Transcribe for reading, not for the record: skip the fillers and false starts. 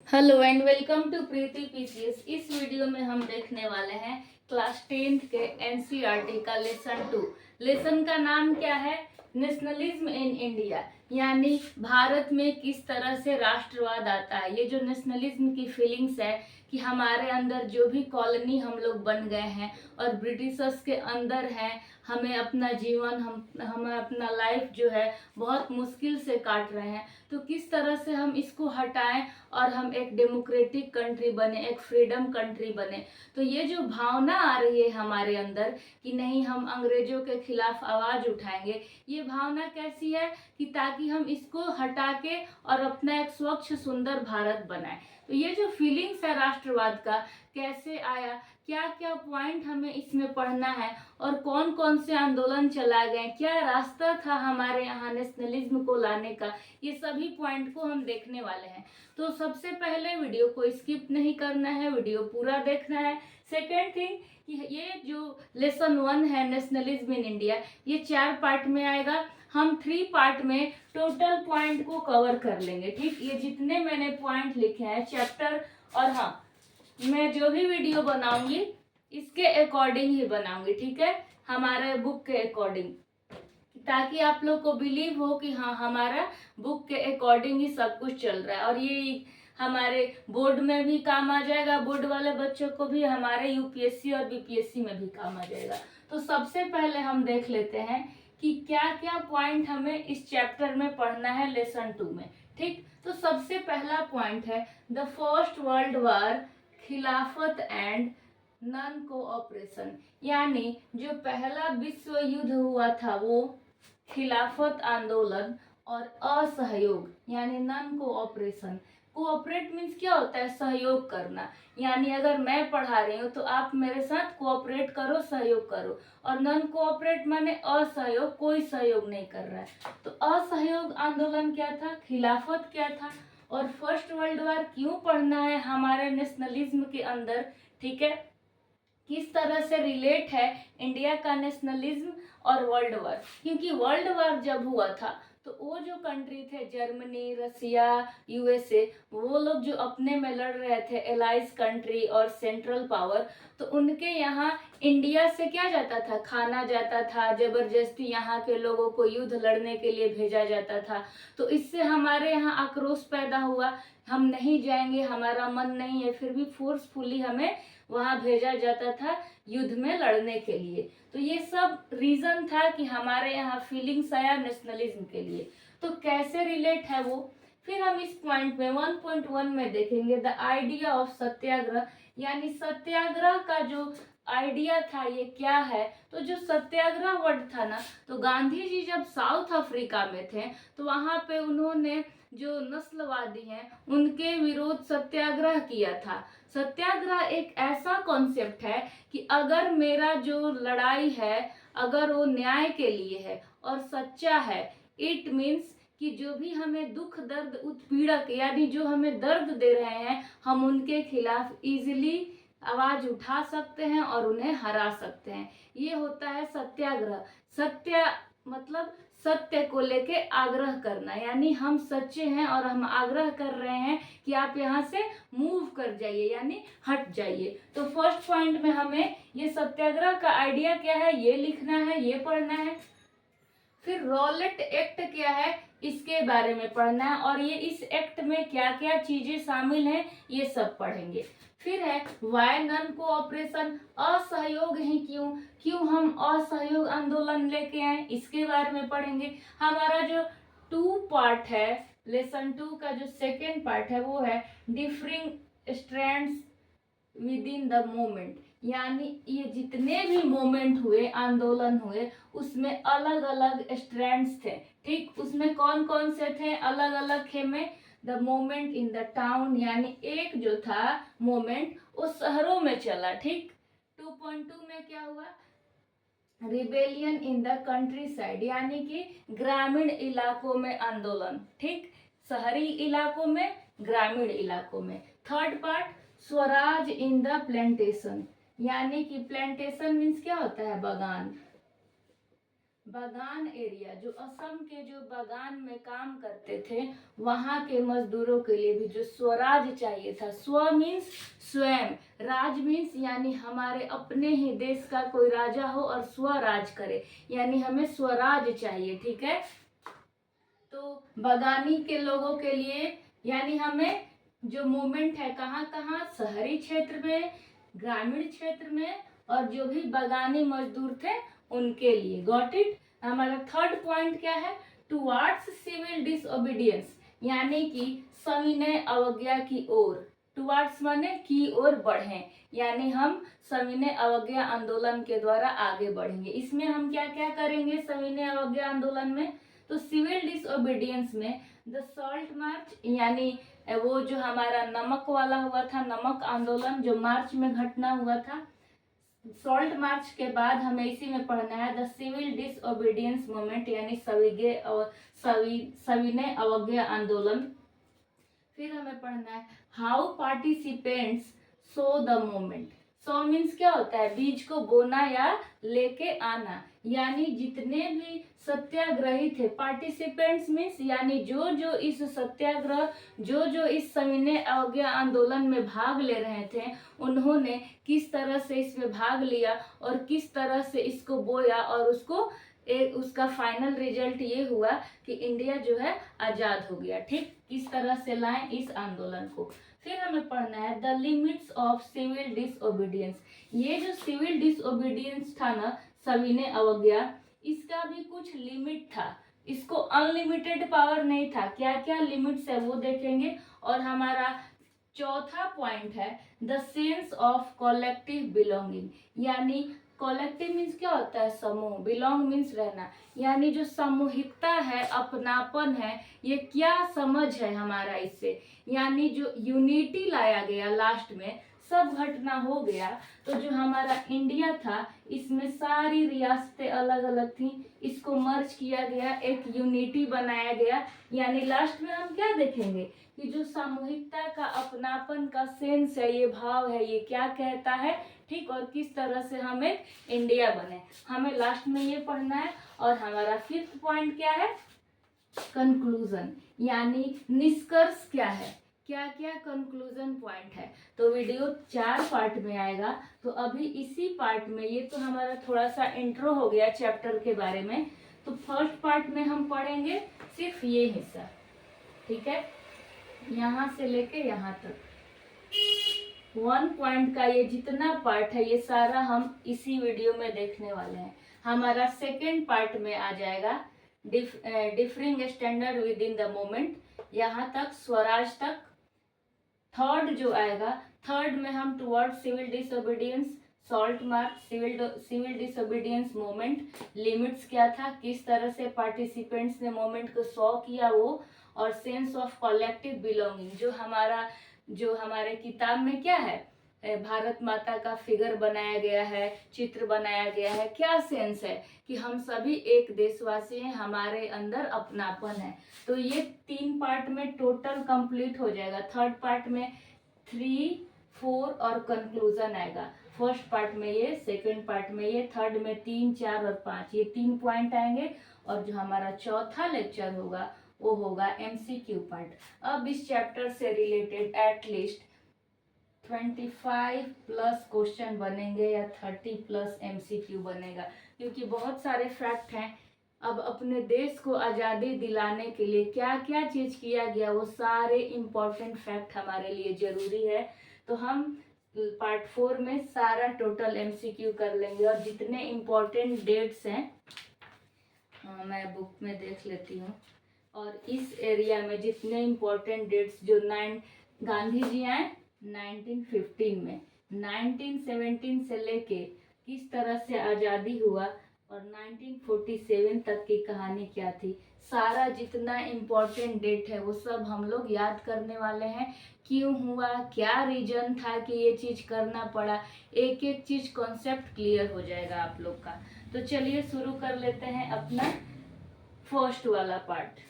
Hello and welcome to Preeti PCS. इस video में हम देखने वाले हैं क्लास 10th के एनसीईआरटी का लेसन 2। लेसन का नाम क्या है? नेशनलिज्म इन इंडिया, यानी भारत में किस तरह से राष्ट्रवाद आता है। ये जो नेशनलिज्म की फीलिंग्स है कि हमारे अंदर जो भी कॉलोनी हम लोग बन गए हैं और ब्रिटिशर्स के अंदर हैं, हमें अपना जीवन हमें अपना लाइफ जो है बहुत मुश्किल से काट रहे हैं, तो किस तरह से हम इसको हटाएं और हम एक डेमोक्रेटिक कंट्री बने, एक फ्रीडम कंट्री बने। तो ये जो भावना आ रही है हमारे अंदर कि नहीं, हम अंग्रेजों के खिलाफ आवाज उठाएंगे, ये भावना कैसी है कि ताकि हम इसको हटा के और अपना एक स्वच्छ सुंदर भारत बनाएं। तो ये जो फीलिंग्स है राष्ट्रवाद का, कैसे आया, क्या क्या पॉइंट हमें इसमें पढ़ना है और कौन कौन से आंदोलन चलाए गए, क्या रास्ता था हमारे यहाँ नेशनलिज्म को लाने का, ये सभी पॉइंट को हम देखने वाले हैं। तो सबसे पहले वीडियो को स्किप नहीं करना है, वीडियो पूरा देखना है। सेकेंड थिंग कि ये जो लेसन 1 है नेशनलिज्म इन इंडिया, ये 4 पार्ट में आएगा। हम 3 पार्ट में टोटल पॉइंट को कवर कर लेंगे, ठीक। ये जितने मैंने पॉइंट लिखे हैं चैप्टर, और हाँ, मैं जो भी वीडियो बनाऊंगी इसके अकॉर्डिंग ही बनाऊंगी, ठीक है, हमारे बुक के अकॉर्डिंग, ताकि आप लोग को बिलीव हो कि हाँ, हमारा बुक के अकॉर्डिंग ही सब कुछ चल रहा है। और ये हमारे बोर्ड में भी काम आ जाएगा, बोर्ड वाले बच्चों को भी, हमारे यूपीएससी और बीपीएससी में भी काम आ जाएगा। तो सबसे पहले हम देख लेते हैं कि क्या क्या पॉइंट हमें इस चैप्टर में पढ़ना है लेसन 2 में, ठीक। तो सबसे पहला पॉइंट है द फर्स्ट वर्ल्ड वार, खिलाफत एंड नॉन कोऑपरेशन, यानी जो पहला विश्व युद्ध हुआ था वो खिलाफत आंदोलन और असहयोग, यानी नॉन कोऑपरेशन। कोऑपरेट मीन्स क्या होता है? सहयोग करना, यानी अगर मैं पढ़ा रही हूँ तो आप मेरे साथ कोऑपरेट करो, सहयोग करो। और नॉन कोऑपरेट माने असहयोग, कोई सहयोग नहीं कर रहा है। तो असहयोग आंदोलन क्या था, खिलाफत क्या था, और फर्स्ट वर्ल्ड वार क्यों पढ़ना है हमारे नेशनलिज्म के अंदर, ठीक है, किस तरह से रिलेट है इंडिया का नेशनलिज्म और वर्ल्ड वार। क्योंकि वर्ल्ड वार जब हुआ था तो वो जो कंट्री थे, जर्मनी, रसिया, यूएसए, वो लोग जो अपने में लड़ रहे थे, एलाइज कंट्री और सेंट्रल पावर, तो उनके यहाँ इंडिया से क्या जाता था, खाना जाता था, जबरदस्ती यहाँ के लोगों को युद्ध लड़ने के लिए भेजा जाता था। तो इससे हमारे यहाँ आक्रोश पैदा हुआ, हम नहीं जाएंगे, हमारा मन नहीं है, फिर भी फोर्सफुली हमें वहां भेजा जाता था युद्ध में लड़ने के लिए। तो ये सब रीजन था कि हमारे यहाँ फीलिंग्स आया नेशनलिज्म के लिए। तो कैसे रिलेट है वो, फिर हम इस पॉइंट में 1.1 में देखेंगे द आइडिया ऑफ सत्याग्रह, यानी सत्याग्रह का जो आइडिया था ये क्या है। तो जो सत्याग्रह वर्ड था ना, तो गांधी जी जब साउथ अफ्रीका में थे तो वहां पे उन्होंने जो नस्लवादी हैं उनके विरोध सत्याग्रह किया था। सत्याग्रह एक ऐसा कॉन्सेप्ट है कि अगर मेरा जो लड़ाई है, अगर वो न्याय के लिए है और सच्चा है, इट मीन्स कि जो भी हमें दुख दर्द उत्पीड़क, यानी जो हमें दर्द दे रहे हैं, हम उनके खिलाफ इजीली आवाज उठा सकते हैं और उन्हें हरा सकते हैं। ये होता है सत्याग्रह। सत्य मतलब सत्य को लेके आग्रह करना, यानी हम सच्चे हैं और हम आग्रह कर रहे हैं कि आप यहाँ से मूव कर जाइए, यानी हट जाइए। तो फर्स्ट पॉइंट में हमें ये सत्याग्रह का आइडिया क्या है ये लिखना है, ये पढ़ना है। फिर रॉलेट एक्ट क्या है इसके बारे में पढ़ना है, और ये इस एक्ट में क्या क्या चीजें शामिल हैं ये सब पढ़ेंगे। फिर है वाई नॉन कोऑपरेशन, असहयोग ही क्यों, क्यों हम असहयोग आंदोलन लेके आए, इसके बारे में पढ़ेंगे। हमारा जो 2 पार्ट है, लेसन 2 का जो सेकेंड पार्ट है वो है differing strands with in the movement, यानी ये जितने भी मूवमेंट हुए, आंदोलन हुए, उसमें अलग अलग स्ट्रैंड्स थे, ठीक। उसमें कौन कौन से थे, अलग अलग थे में the movement in the town, यानी एक जो था मूवमेंट वो शहरों में चला, ठीक। 2.2 में क्या हुआ, rebellion in the country side, यानी कि ग्रामीण इलाकों में आंदोलन, ठीक, शहरी इलाकों में, ग्रामीण इलाकों में। Third part Swaraj in the plantation, यानी कि प्लांटेशन मीन्स क्या होता है, बागान। बागान एरिया, जो असम के जो बागान में काम करते थे वहां के मजदूरों के लिए भी जो स्वराज चाहिए था। स्व मीन्स स्वयं, राज मीन्स यानी हमारे अपने ही देश का कोई राजा हो और स्वराज करे, यानी हमें स्वराज चाहिए। ठीक है, तो बागानी के लोगों के लिए यानी हमें जो मूवमेंट है कहाँ कहाँ, शहरी क्षेत्र में, ग्रामीण क्षेत्र में, और जो भी बागानी मजदूर थे उनके लिए। Got it. हमारा थर्ड पॉइंट क्या है, टुवार्ड्स सिविल डिसओबीडियंस, यानी कि सविनय अवज्ञा की ओर। टुवार्ड्स माने की ओर बढ़े, यानी हम सविनय अवज्ञा आंदोलन के द्वारा आगे बढ़ेंगे। इसमें हम क्या क्या करेंगे सविनय अवज्ञा आंदोलन में, तो सिविल डिसओबीडियंस में द सॉल्ट मार्च, यानी वो जो हमारा नमक वाला हुआ था, नमक आंदोलन जो मार्च में घटना हुआ था, सॉल्ट मार्च के बाद हमें इसी में पढ़ना है द सिविल डिसओबीडियंस मूवमेंट, यानी सविनय अवज्ञा आंदोलन। फिर हमें पढ़ना है how participants so the movement. So means क्या होता है, बीज को बोना या लेके आना, यानी जितने भी सत्याग्रही थे, पार्टिसिपेंट्स मीन्स यानी जो जो इस सत्याग्रह, जो जो इस सविनय अवज्ञा आंदोलन में भाग ले रहे थे, उन्होंने किस तरह से इसमें भाग लिया और किस तरह से इसको बोया, और उसका फाइनल रिजल्ट ये हुआ कि इंडिया जो है आजाद हो गया। ठीक, किस तरह से लाएं इस आंदोलन को। फिर हमें पढ़ना है the limits of civil disobedience. ये जो सिविल डिसओबीडियंस था ना, सविनय अवज्ञा, इसका भी कुछ लिमिट था, इसको अनलिमिटेड पावर नहीं था। क्या क्या लिमिट्स है वो देखेंगे। और हमारा चौथा पॉइंट है the sense of collective belonging, यानी कलेक्टिव मीन्स क्या होता है, समूह, बिलोंग मीन्स रहना, यानी जो सामूहिकता है, अपनापन है, ये क्या समझ है हमारा इससे, यानी जो यूनिटी लाया गया लास्ट में, सब घटना हो गया तो जो हमारा इंडिया था इसमें सारी रियासतें अलग अलग थी, इसको मर्ज किया गया, एक यूनिटी बनाया गया। यानी लास्ट में हम क्या देखेंगे कि जो सामूहिकता का, अपनापन का सेंस है, ये भाव है, ये क्या कहता है। ठीक, और किस तरह से हम एक इंडिया बने, हमें लास्ट में ये पढ़ना है। और हमारा फिफ्थ पॉइंट क्या है, कंक्लूजन, यानी निष्कर्ष क्या है, क्या क्या कंक्लूजन पॉइंट है। तो वीडियो 4 पार्ट में आएगा, तो अभी इसी पार्ट में, ये तो हमारा थोड़ा सा इंट्रो हो गया चैप्टर के बारे में, तो फर्स्ट पार्ट में हम पढ़ेंगे सिर्फ ये हिस्सा। ठीक है, यहाँ से लेके यहाँ तक 1 पॉइंट का ये जितना पार्ट है ये सारा हम इसी वीडियो में देखने वाले हैं। हमारा सेकेंड पार्ट में आ जाएगा differing standard with in the movement, यहाँ तक, स्वराज तक। थर्ड जो आएगा, थर्ड में हम toward civil disobedience, salt march, civil disobedience movement, limits क्या था, किस तरह से पार्टिसिपेंट्स ने मूवमेंट को सॉ किया वो, और सेंस ऑफ कलेक्टिव बिलोंगिंग, जो हमारे किताब में क्या है, भारत माता का फिगर बनाया गया है, चित्र बनाया गया है, क्या सेंस है कि हम सभी एक देशवासी हैं, हमारे अंदर अपनापन है। तो ये 3 पार्ट में टोटल कंप्लीट हो जाएगा। थर्ड पार्ट में 3, 4 और कंक्लूजन आएगा। फर्स्ट पार्ट में ये, सेकंड पार्ट में ये, थर्ड में 3, 4 और 5, ये 3 पॉइंट आएंगे। और जो हमारा चौथा लेक्चर होगा वो होगा MCQ पार्ट। अब इस चैप्टर से रिलेटेड एटलीस्ट 25 प्लस क्वेश्चन बनेंगे या 30 प्लस MCQ बनेगा, क्योंकि बहुत सारे फैक्ट हैं। अब अपने देश को आज़ादी दिलाने के लिए क्या क्या चीज़ किया गया, वो सारे इम्पोर्टेंट फैक्ट हमारे लिए ज़रूरी है। तो हम पार्ट 4 में सारा टोटल MCQ कर लेंगे। और जितने इम्पोर्टेंट डेट्स हैं मैं बुक में देख लेती हूँ, और इस एरिया में जितने इम्पोर्टेंट डेट्स जो गांधी जी आए 1915 में, 1917 से लेके किस तरह से आज़ादी हुआ और 1947 तक की कहानी क्या थी, सारा जितना इम्पोर्टेंट डेट है वो सब हम लोग याद करने वाले हैं। क्यों हुआ, क्या रीजन था कि ये चीज़ करना पड़ा, एक एक चीज़ कॉन्सेप्ट क्लियर हो जाएगा आप लोग का। तो चलिए शुरू कर लेते हैं अपना फर्स्ट वाला पार्ट।